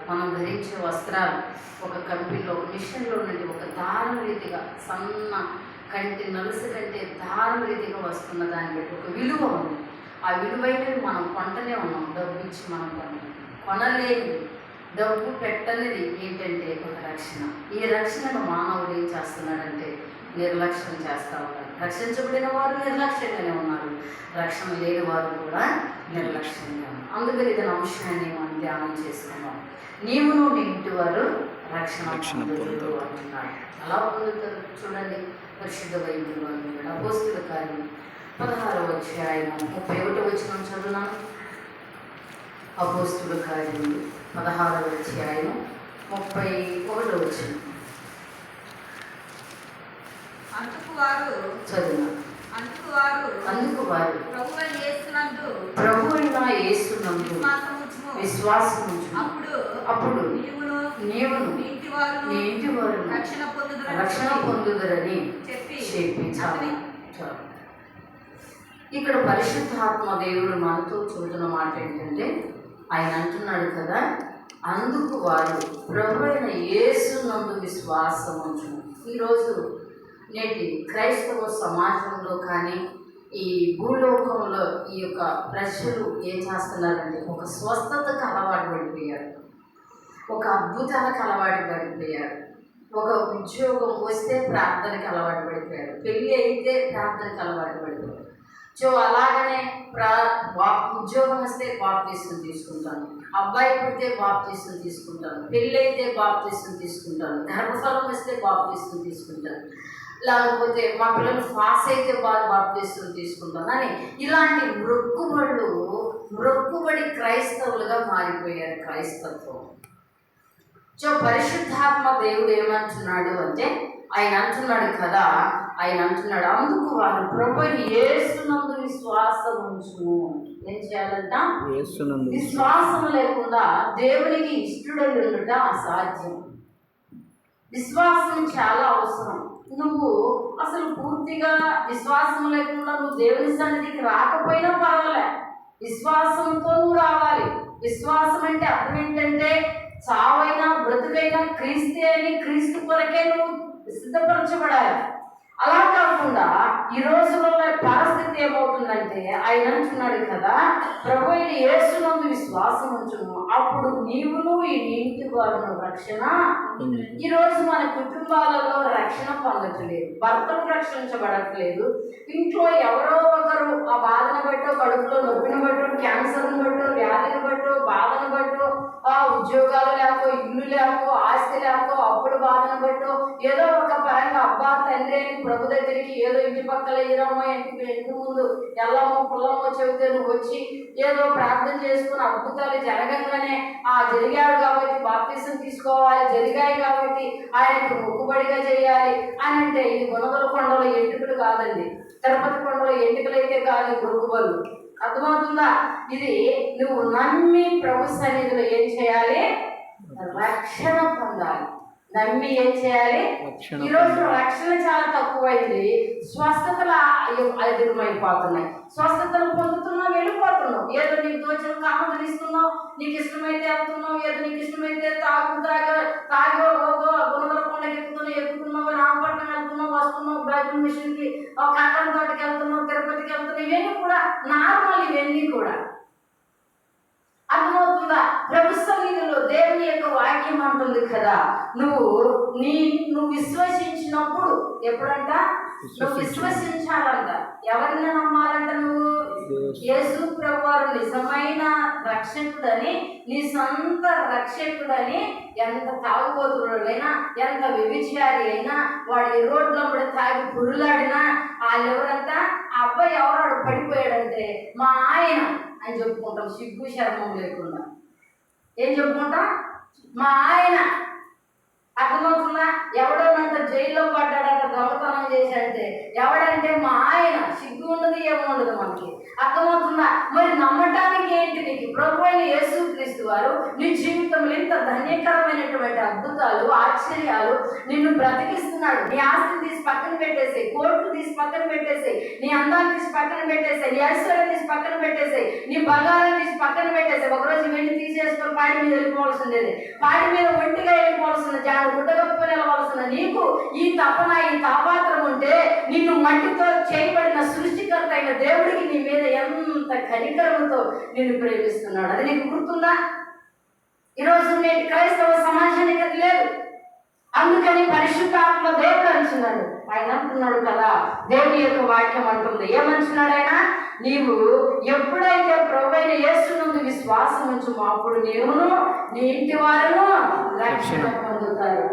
మనం ధరించే వస్త్రాలు ఒక కంపెనీలో ఒక మిషన్లో నుండి ఒక దారం రీతిగా సన్న కంటి నలుసు కంటే దారం రీతిగా వస్తున్న దాన్ని బట్టి ఒక విలువ ఉంది. ఆ విలువైనవి మనం కొంటనే ఉన్నాం. డబ్బు ఇచ్చి మనం కొనలేనిది, డబ్బు పెట్టనిది ఏంటంటే ఒక రక్షణ. ఈ రక్షణను మానవుడు ఏం చేస్తున్నాడంటే నిర్లక్ష్యం చేస్తూ ఉన్నారు. రక్షించబడిన వారు నిర్లక్ష్యంగానే ఉన్నారు, రక్షణ లేని వారు కూడా నిర్లక్ష్యంగా ఉన్నారు. అందుకని ఇతని అంశాన్ని మనం ధ్యానం చేసుకున్నాం. నీవును నీ ఇంటి వారు రక్షణ పొందుతారు అంటున్నాడు. అలా పొందుతారు చూడండి. పరిశుద్ధ బైబిల్లో అపోస్తలుల కార్యం 16వ అధ్యాయం 31వ వచనం చదువున్నాను. అపోస్తలుల కార్యం 16వ అధ్యాయం 31వ వచనం అందుకు వారు ప్రభువైన యేసునందు విశ్వాసము అప్పుడు నీవును నీ ఇంటి వారు రక్షణ పొందుదురని చెప్పి ఇక్కడ పరిశుద్ధాత్మ దేవుడు మనతో చూస్తున్న మాట ఏంటంటే, ఆయన అంటున్నాడు కదా, అందుకు వారు ప్రభువైన యేసునందు విశ్వాసం ఉంచును. ఈరోజు నేటి క్రైస్తవ సమాజంలో కానీ ఈ భూలోకంలో ఈ యొక్క ప్రజలు ఏం చేస్తున్నారంటే ఒక స్వస్థతకు అలవాటు పడిపోయారు, ఒక అద్భుతాలకు అలవాటు పడిపోయారు, ఒక ఉద్యోగం వస్తే ప్రార్థనకి అలవాటు పడిపోయారు, పెళ్ళి అయితే ప్రార్థనకి అలవాటు పడిపోయారు. సో అలాగనే ఉద్యోగం వస్తే బాప్తీసం తీసుకుంటాను, అబ్బాయి పుడితే బాప్తీసం తీసుకుంటాను, పెళ్ళి అయితే బాప్తీసం తీసుకుంటాను, గర్భఫలం వస్తే బాప్తీసం తీసుకుంటాను, లేకపోతే మా పిల్లలు పాస్ అయితే బాప్తీసం తీసుకుంటాను అని ఇలాంటి మొక్కుబడి క్రైస్తవులుగా మారిపోయారు క్రైస్తత్వం. సో పరిశుద్ధాత్మ దేవుడు ఏమంటున్నాడు అంటే, ఆయన అంటున్నాడు కదా, ఆయన అంటున్నాడు అందుకు వారు ప్రభువుని యేసునందు విశ్వాసం ఉంచును. ఏం చేయాలంట? విశ్వాసం లేకుండా దేవునికి ఇష్టడై ఉండుట అసాధ్యం. విశ్వాసం చాలా అవసరం. నువ్వు అసలు పూర్తిగా విశ్వాసం లేకుండా నువ్వు దేవుని సన్నిధికి రాకపోయినా పర్వాలే, విశ్వాసంతో నువ్వు రావాలి. విశ్వాసం అంటే అర్థం ఏంటంటే చావైనా బ్రతుకైనా క్రీస్తే అని, క్రీస్తు కొరకే నువ్వు సిద్ధపరచబడాలి. అలా కాకుండా ఈ రోజుల్లో పరిస్థితి ఏమవుతుందంటే, ఆయన అంటున్నాడు కదా, ప్రభువైన యేసునందు విశ్వాసం ఉంచును అప్పుడు నీవును ఈ ఇంటి వారును రక్షణ. ఈరోజు మన కుటుంబాలలో రక్షణ పొందట్లేదు, భర్తలు రక్షించబడట్లేదు. ఇంట్లో ఎవరో ఒకరు ఆ బాధను బట్టో, కడుపులో నొప్పిని బట్టో, క్యాన్సర్ని బట్టో, వ్యాధిని బట్టో, బాధను బట్టో, ఆ ఉద్యోగాలు లేకో, ఇల్లు లేకో, ఆస్తి లేకో, అప్పుడు బాధను బట్టో ఏదో ఒక పరంగా అబ్బా తండ్రి అని ప్రభు దగ్గరికి ఏదో ఇంటి పక్కల ఇరమ్మో ఇంటి ముందు ఎల్లమ్మో పుల్లమ్మో చెబితే నువ్వు వచ్చి ఏదో ప్రార్థన చేసుకుని అద్భుతాలు జరగంగానే జరిగాడు కాబట్టి బాప్తీసం తీసుకోవాలి, జరిగాయి కాబట్టి ఆయనకు మొక్కుబడిగా చేయాలి అని అంటే ఇది గుణదల కొండలో ఎంటుకలు కాదండి, తిరుపతి కొండలో ఎంటుకలు అయితే కాదు, మొక్కుబళ్ళు. అర్థమవుతుందా? ఇది నువ్వు నమ్మి ప్రభు సన్నిధిలో ఏం చేయాలి? రక్షణ పొందాలి. నమ్మి ఏం చేయాలి? ఈరోజు రక్షణ చాలా తక్కువైంది, స్వస్థతలు అధికమైపోతున్నాయి. స్వస్థతలు పొందుతున్నావు, వెళ్ళిపోతున్నావు, ఏదో నీకు దోచిన కామలు ఇస్తున్నావు, నీకు ఇష్టమైతే వెళ్తున్నావు, ఏదో నీకు ఇష్టమైతే తాగో గుణదలకొండకి ఎక్కుతున్నావు, రామపట్నం వెళ్తున్నావు, వస్తున్నావు, బైబిల్ మిషన్కి కాకర తోటకి వెళ్తున్నావు, తిరుపతికి వెళ్తున్నావు. ఇవన్నీ కూడా నార్మల్, ఇవన్నీ కూడా అర్థమవుతుందా? ప్రభు సన్నిధిలో దేవుని యొక్క వాక్యం అంటుంది కదా, నువ్వు విశ్వసించినప్పుడు ఎప్పుడంట? నువ్వు విశ్వసించాలంట. ఎవరిని నమ్మాలంట? నువ్వు యేసు ప్రభువారు నిజమైన రక్షకుడని, నీ సొంత రక్షకుడని. ఎంత తాగుబోతుడైనా, ఎంత వ్యభిచారి అయినా, వాడి రోడ్లో కూడా తాగి పురులాడినా వాళ్ళు ఎవరంతా, ఆ అబ్బాయి ఎవరాడు పడిపోయాడంటే మా ఆయన అని చెప్పుకుంటాం, సిగ్గు శర్మం లేకుండా. ఏం చెప్పుకుంటాం? మా ఆయన. అర్థమవుతుందా? ఎవడోనంట జైల్లో పడ్డాడంట, దొంగతనం చేశాడంటే ఎవడంటే మా ఆయన. సిగ్గు ఉండదు, ఏముండదు మనకి. అర్థమవుతుందా? మరి నమ్మటానికి ఏంటి? నీకు ప్రభువైన యేసుక్రీస్తు వారు నీ జీవితంలో ఇంత ధన్యకరమైన అద్భుతమైనటువంటి అద్భుతాలు, ఆశ్చర్యాలు నిన్ను బ్రతికిస్తున్నాడు. నీ ఆస్తిని తీసి పక్కన పెట్టేసి, కోట్లు తీసి పక్కన పెట్టేసి, నీ అందాన్ని తీసి పక్కన పెట్టేసి, నీ ఐశ్వర్యం తీసి పక్కన పెట్టేసి, నీ బంగారం తీసి పక్కన పెట్టేసి, ఒకరోజు వెండి తీసేసుకొని పాడి మీద వెళ్ళిపోవాల్సింది, పాడి మీద ఒంటిగా వెళ్ళిపోవాల్సింది, జాను గుడ్డగప్పుకొని వెళ్ళవలసిన నీకు ఈ తపన, ఈ తాపాత్రం ఉంటే నిన్ను మట్టితో చేయబడిన సృష్టికర్త అయిన దేవుడికి నీ మీద ఎంత కనికరంతో నిన్ను ప్రేమిస్తున్నాడు. అది నీకు గుర్తుందా? ఈరోజు నేటి క్రైస్తవ సమాజానికి అది లేదు. అందుకని పరిశుద్ధాత్మ దేవుడు అంటున్నాడు. ఆయన అంటున్నాడు కదా, దేవుని యొక్క వాక్యం అంటుంది, ఏమంటున్నాడు ఆయన? నీవు ఎప్పుడైతే ప్రభువైన యేసునందు విశ్వాసం ఉంచుమో అప్పుడు నీవును నీ ఇంటి వారును రక్షణ పొందుతారు.